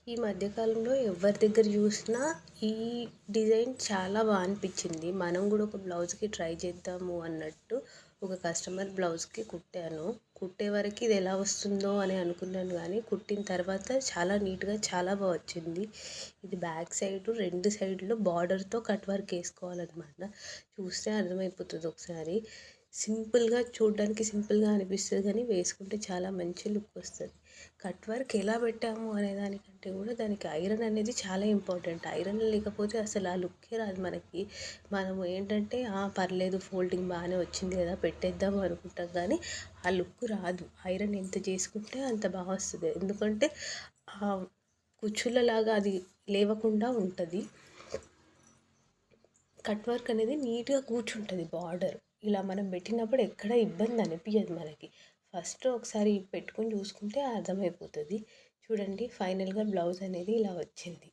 ఈ మధ్యకాలంలో ఎవరి దగ్గర చూసినా ఈ డిజైన్ చాలా బాగా అనిపించింది. మనం కూడా ఒక బ్లౌజ్కి ట్రై చేద్దాము అన్నట్టు ఒక కస్టమర్ బ్లౌజ్కి కుట్టాను. కుట్టే వరకు ఇది ఎలా వస్తుందో అని అనుకున్నాను, కానీ కుట్టిన తర్వాత చాలా నీట్గా చాలా బాగా వచ్చింది. ఇది బ్యాక్ సైడ్ రెండు సైడ్లో బార్డర్తో కట్ వర్క్ వేసుకోవాలన్నమాట. చూస్తే అర్థమైపోతుంది ఒకసారి. సింపుల్గా చూడడానికి సింపుల్గా అనిపిస్తుంది, కానీ వేసుకుంటే చాలా మంచి లుక్ వస్తుంది. కట్ వర్క్ ఎలా పెట్టాము అనే దానికంటే కూడా దానికి ఐరన్ అనేది చాలా ఇంపార్టెంట్. ఐరన్ లేకపోతే అసలు ఆ లుక్కే రాదు మనకి. మనము ఏంటంటే పర్లేదు ఫోల్డింగ్ బాగానే వచ్చింది కదా పెట్టేద్దాము అనుకుంటాం, కానీ ఆ లుక్ రాదు. ఐరన్ ఎంత చేసుకుంటే అంత బాగా వస్తుంది. ఎందుకంటే కుచ్చులలాగా అది లేవకుండా ఉంటుంది. కట్ వర్క్ అనేది నీట్గా కూర్చుంటుంది. బార్డర్ ఇలా మనం పెట్టినప్పుడు ఎక్కడ ఇబ్బంది అనిపించదు మనకి. ఫస్ట్ ఒకసారి పెట్టుకొని చూసుకుంటే అర్థమైపోతుంది. చూడండి, ఫైనల్గా బ్లౌజ్ అనేది ఇలా వచ్చింది.